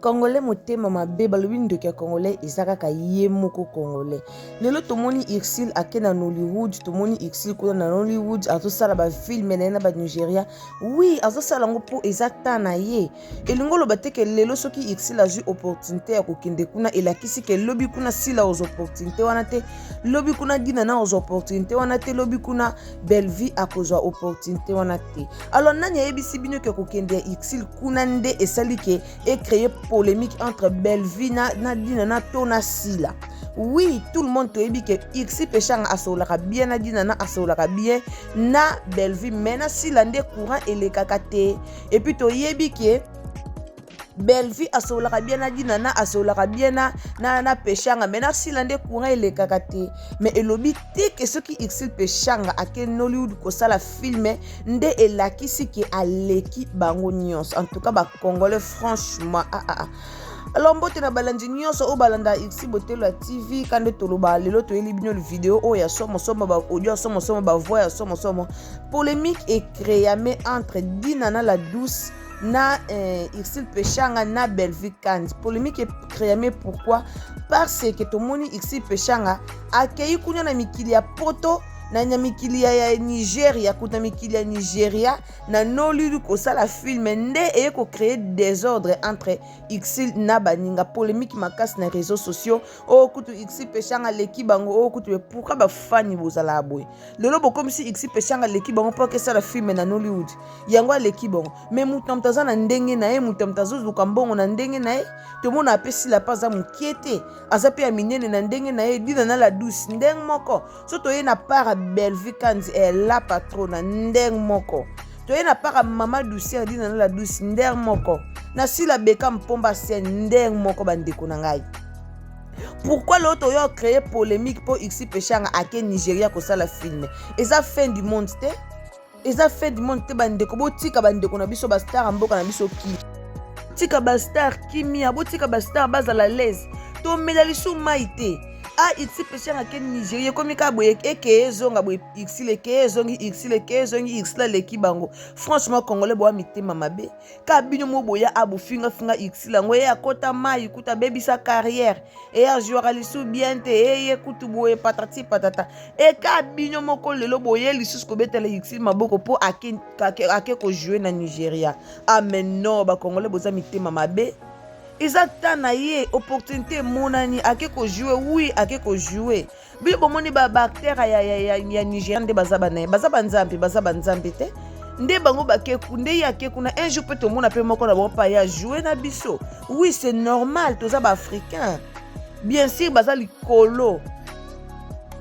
Congolais motema mabe balobi ndoki ya Congolais ezaka ye moko Congolais. Lelo tomoni Exil ake na Nollywood, tomoni Exil kuna na Nollywood azosala ba film na ba Nigeria. Oui, azosala ngo po ezata na ye. Elingo loba te ke lelo soki Exil a eu opportunité ya kokende kuna elakisi ke lobi kuna sila aux opportunité wana te, lobi kuna dina na aux opportunité wana te, lobi kuna Belle-Vie a kozwa opportunité wana te. Alors nani yebisi bino ke kokende ya Exil kuna nde esali ke e créer polémique entre Belle-Vie na dina na tona sila. Oui, tout le monde te dit que X pechanga asolaka bien na dina na asolaka bien na Belle-Vie mena sila nde courant et les kakate. Et puis to yebi que Belle-Vie asolaka bien na dina na asolaka bien na pechanga mena sila nde courant et les kakate. Mais elobi te que ce qui X pechanga ake Nollywood ko sala filme nde elakisi ke aleki bango nyons. En tout cas ba Congolais franchement alors mbote na balandi nyonso o balanda X Botelo la TV kande toloba lelo to eli bino vidéo o ya somo ba audio somo ba voix ya somo polémique et créame entre Dinana la douce na X Pechanga na Belle-Vie Kandi. Polémique et créame pourquoi? Parce que tomoni X Pechanga akei kunya na mikili ya poto na mikili ya Nigeria, kuta mikili ya Nigeria na Nollywood ko sala film nde e ko créer désordre entre Exil na baninga. Polémique makasi na réseaux sociaux o kutu Exil Pechanga leki bango o kutu pourquoi ba fani bozala boy lelo bo comme si Exil Pechanga leki bango pour que sala film na Nollywood yango leki bango mais mutamtaza na ndenge na ye mutamtazo zuka mbongo na ndenge na ye to mona apesi la paza mukiete azape ya minene na ndenge na ye dina na la douce ndeng moko so to ye na para Belle-Vie Kandi la patrona ndeng moko to ye na para mama doucière dina na la douce ndeng moko na sila beka mpomba se ndeng moko bandeko na ngai. Pourquoi l'autre a créé polémique pour X Pechanga ake Nigeria ko sala film? Eza fin du monde te? Eza fin du monde te bandeko botika bandeko na biso ba star mboka na biso ki. Tika ba star kimia botika ba star bazala l'aise. To medalisu maite. X Pechanga ake Nigeria komi ka boye eke zonga boye X la leki bango. Franchement Congolais boa mitema mabe. Ka binyo mo boya abu finga X la ngo ya kota mai kuta baby sa carrière. E ya jouera lisu bien te ye kutu boye patati patata. E ka binyo mo ko lelo boye lisu ko betela X maboko po ake ko jouer na Nigeria. Ah mais non ba Congolais boza mitema mabe. Izata na ye opportunité monani ake ko jouer oui ake ko jouer bi bomoni ba acteur ya Nigeria nde bazaba na bazaba nzambe te nde bango bake kunde yake kuna un jour peut to mona pe moko na ba ya jouer na biso. Oui c'est normal toza ba africain bien sûr bazali kolo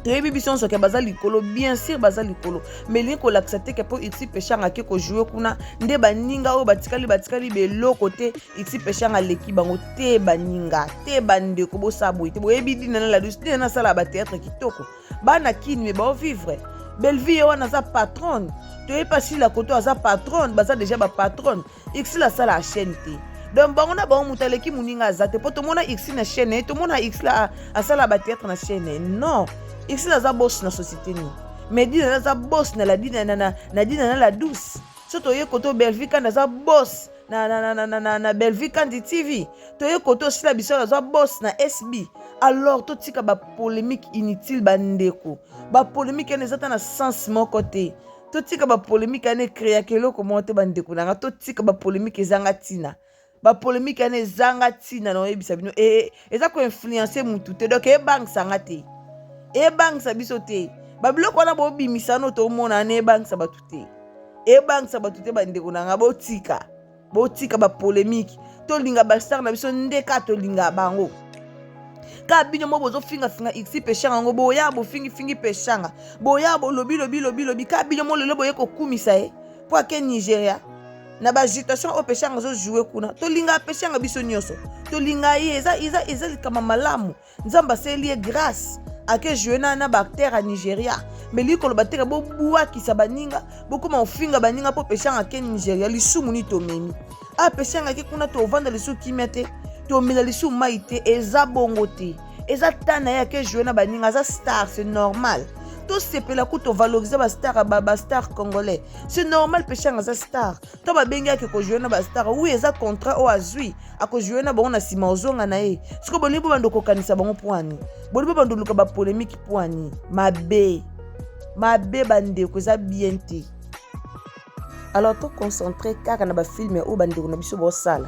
Tebi bison so ke bazali kolo bien sûr bazali kolo mais li ko l'accepter que pour X Pechanga ke ko jouer kuna nde baninga o batikali belo côté X Pechanga leki bango te baninga te bande ko bo saboite bo ebi dina na la douce na sala ba théâtre kitoko bana kini me ba vivre Belle-Vie wana za patronne to e pas si la koto za patronne baza déjà ba patronne X la sala chaîne te. Donc bango na bango mutaleki muninga za te po to mona X na chaîne to mona X la asala ba théâtre na chaîne non. X la za boss na société ni. Mais dina za boss na la dina na dina na la douce. Soto ye koto Belle-Vie Kandi za boss na Belle-Vie Kandi TV. To ye koto sila biso za boss na SB. Alors to tika ba polémique inutile bandeko. Ba polémique ene zata na sens mon côté. To tika ba polémique ene créer kelo comment te bandeko na to tika ba polémique ezanga tina. Ba polémique ene zanga tina no ebisa bino eza ko influencer mutu te donc e bank sanga te. E bank sa biso te ba biloko wana bo bimisano to mona ne bank sa batute e bank sa batute bandeko na nga botika ba polémique to linga ba star na biso ndeka to linga bango ka binyo mo bozo finga X Pechanga ngo boya bo fingi Pechanga boya bo lobi ka binyo mo lelo boye ko kumisa po ake Nigeria na ba agitation o Pechanga zo jouer kuna to linga Pechanga biso nyonso to linga ye eza kama malamu nzamba selie grâce ake jouer na bactère à Nigeria mais li ko lo bateka bo buwa kisa baninga boko ma ofinga baninga po Pechanga ke Nigeria lisumu ni to memi a Pechanga ke kuna to vanda lisu kimete to mila lisu maite eza bongo te eza tana ya ke jouer na baninga aza star, c'est normal. To sepela ku to valoriser ba star congolais. C'est normal Péchanga aza star. To ba benga ke ko jouer na ba star. Oui, eza contrat o azui. Ako jouer na bango na sima ozonga na ye. Siko bolibo bando ko kanisa bango poani. Bolibo bando luka ba polémique poani. Mabe bande ko eza bien te. Alors to concentrer kaka na ba film o bande ko na biso bo sala.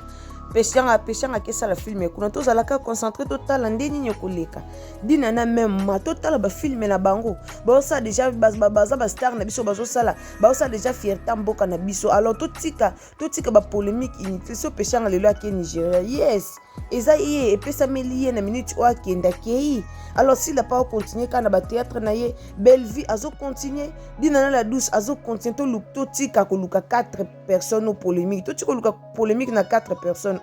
Péchanga kesa la film kuna to zalaka concentré total ndeni nyokoleka dina na même total ba film na bango ba ça déjà baza ba star na biso bazo sala ba ça déjà fierté mboka na biso. Alors to tika ba polémique inutile so Péchanga lelo à Nigeria. Yes, eza ye epesa melie na minute o akenda kei. Alors s'il a pas continuer kana ba théâtre na ye belle vie azo continuer dina na la douce azo continuer to tika ko luka 4 personnes au polémique to tika luka polémique na 4 personnes.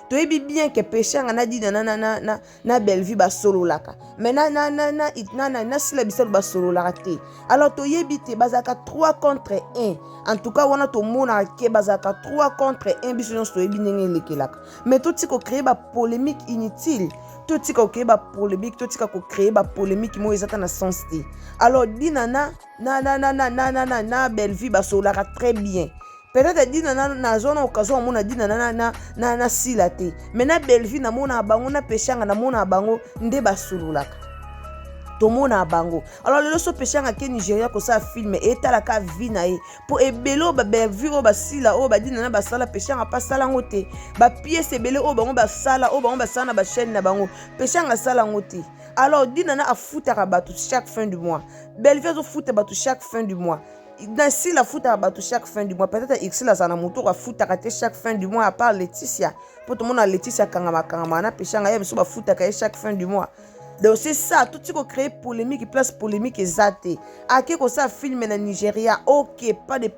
Tu es bien que Péchanga na dit na belle vie ba solo laka mais na sila bisalo ba solo laka te. Alors to yebite bazaka 3 contre 1 en tout cas wana to mona ke bazaka 3 contre 1 biso nyonso to yebi ndenge lekelaka mais to tiko créer ba polémique inutile to tika créer ba polémique to tika ko créer ba polémique mo ezata na sens te. Alors dina na belle vie ba solo laka très bien. Peut-être dit na zone occasion mona dit na silate mais na belle vie na mona bango na Péchanga na mona bango nde basululaka to mona bango. Alors le so Péchanga ke Nigeria ko sa film etala ka vie na e pour ebelo ba belle vie o ba sila o ba dit na ba sala Péchanga pas sala ngote ba pièce ebele o bango ba sala o bango ba sala na ba chaîne na bango Péchanga sala ngote. Alors dit na afutaka batu chaque fin du mois belle vie zo futa batu chaque fin du mois. Dans si la foot à battu chaque fin du mois, peut-être X la zana moto à foot à rater chaque fin du mois à part Laetitia. Pour tout le monde à Laetitia Kangama na Péchanga yem so foot à chaque fin du mois. Donc c'est ça, tout ce qui crée polémique, place polémique exacte. À qui qu'on ça filme na Nigeria, OK, pas de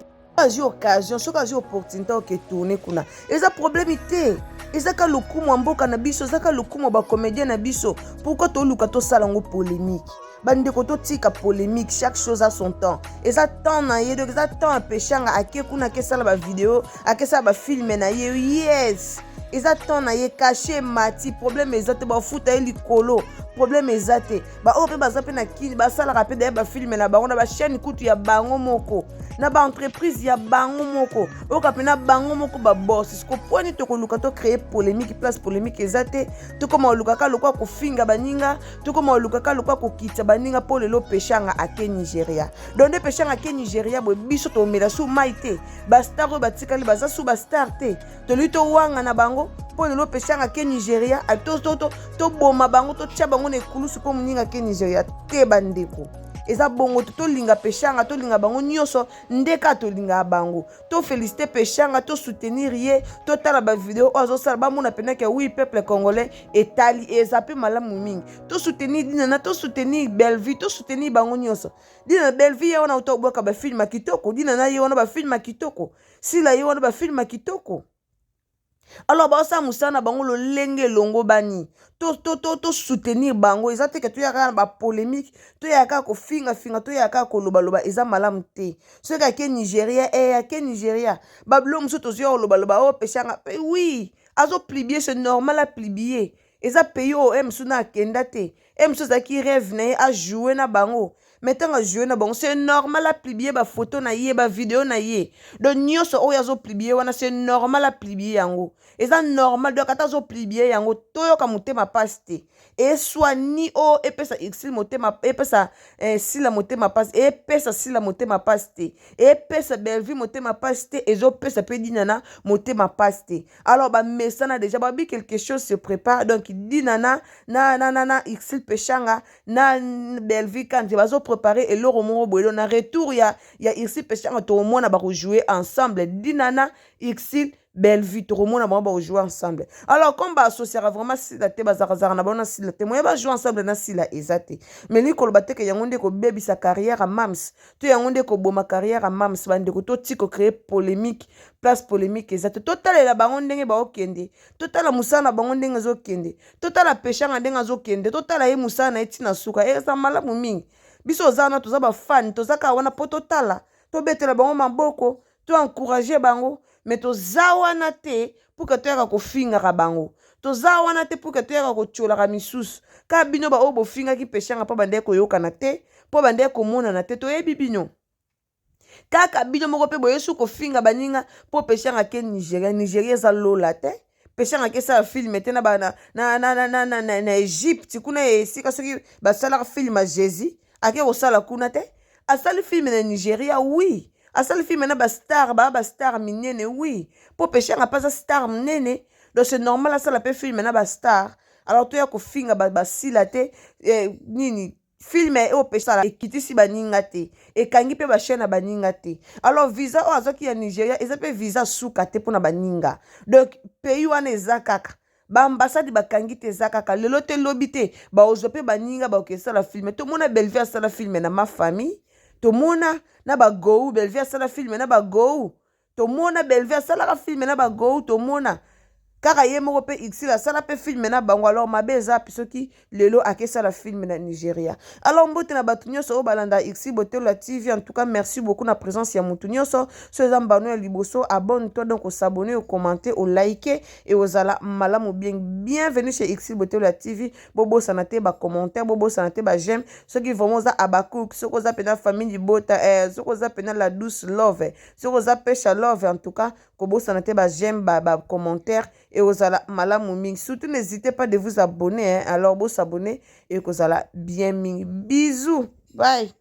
occasion, ce cas opportunité OK tourner kuna. Et ça problème était. Ezaka lokumu mboka na biso, ezaka lokumu ba comédien na biso. Pourquoi to luka to salango polémique? Bande ko to tika polémique, chaque chose a son temps. Eza temps na ye, donc eza temps Péchanga ake kuna ke sala ba vidéo, ake sala ba film na ye. Yes. Eza temps na ye caché mati, problème ezate ba futa likolo. Problème ezate. Ba ope bazape na kini ba sala rapide ba film na bango na ba chaîne kutu ya bango moko. Na ba entreprise ya bango moko okapena bango moko ba boss siko poni to ko luka to créer polémique place polémique ezate to koma luka ka lokwa ko finga baninga to koma luka ka lokwa ko kitsa baninga po lelo Péchanga ake Nigeria. Donc de Péchanga ake Nigeria bo biso to mela su maite ba star ba tikali baza su ba star te to luto wanga na bango po lelo Péchanga ake Nigeria to boma bango to tia bango ne kulusu po muninga ake Nigeria te bandeko. Eza bongo to linga Péchanga to linga bango nyoso ndeka to linga bango to féliciter Péchanga to soutenir ye to tala ba vidéo ozo sala ba mona pena ke oui peuple congolais etali ezape malamu mingi to soutenir dina to soutenir belle vie to soutenir bango nyoso dina belle vie wana to boka ba film kitoko dina na ye wana ba film kitoko sila ye wana ba film kitoko. Alors ba sa musana bango lo lenge longo bani to soutenir bango ezate ke to yaka ba polémique to yaka ko finga to yaka ko loba eza malamu te so ka ke Nigeria ke Nigeria bablo muso to zo loba o Péchanga oui azo plibier c'est normal à plibier eza pays o suna kenda te so zaki rêve na a jouer na bango. Maintenant à jouer na bon c'est normal à plibier ba photo na ye ba vidéo na ye donc nyoso o yazo plibier wana c'est normal à plibier yango eza normal donc ata zo plibier yango toyo ka mutema paste et soit ni o epesa exil motema epesa sila motema paste epesa sila motema paste epesa belle vie motema paste ezo pesa pe dinana motema paste. Alors ba mesana déjà ba bi quelque chose se prépare donc dinana na exil Péchanga na belle vie quand tu vas préparer et l'euro mo boelo na retour ya ici Péchanga to mona ba jouer ensemble dinana exil belle vie to mona ba jouer ensemble. Alors comme ba associera vraiment si la te bazara na bona si la te moya ba jouer ensemble na si la ezate mais ni ko lobate ke yangonde ko baby sa carrière à mams to yangonde ko boma carrière à mams bande ko to tiko créer polémique place polémique ezate total la bango ndenge ba okende total musana bango ndenge zo kende total Péchanga ndenge zo kende total ye musana etina suka eza malamu mingi. Biso zana toza ba fan tozaka wana po totala to betela bango maboko to encourager bango mais to zawana te pour que to yaka ko finga bango toza wana te pour que toyaka kotolaka misusu ka bino baoyo bofingaki peshanga mpo bandeki koyokana te mpo bandeki komonana te toyebi bino kaka bino moko mpe boyesu kofinga baninga mpo peshanga ke nigeria eza lola te peshanga ke esala filme te na egypte kuna esika soki basalaka filme ya jésus ake kosala kuna te asali filme na nigeria wi asali filme na bastar baa bastar minene wi mpo peshanga mpe aza star minene donc c'est normal asala mpe filme na bastar alors toya kofinga basila te nini filme oyo pesala ekitisi baninga te ekangi mpe bachaine ya baninga te alors visa oyo azwaki ya nigeria eza mpe visa suka te mpona baninga donc pays wana eza kaka baambasade bakangi te eza kaka lelo te lobi te baozwa mpe baninga bakesala filme tomona belvi asala filme na ma famille tomona na bagou belvi asala filme na bagou tomona belvi asalaka filme na bagou tomona kaka ye moko pe Ixil asala pe filme na bango alors mabe eza soki lelo akesala filme na Nigeria alors mbote na bato nyonso oyo balanda Ixil Botelo la TV en tout cas merci beaucoup na présence ya mutu nyonso so eza mbano ya liboso abonne-toi donc s'abonner au commenter au liker et ozala malamu bienvenue chez Ixil Botelo la TV bobosana te ba commentaire bobosana te ba j'aime soki vraiment oza abakouk soki oza pena famille libota soki oza pena la douce love soki oza pesha love en tout cas kobosana te ba j'aime ba commentaire et ozala malamu mingi. Surtout n'hésitez pas de vous abonner hein. Alors vous s'abonner et kozala bien mingi. Bisous. Bye.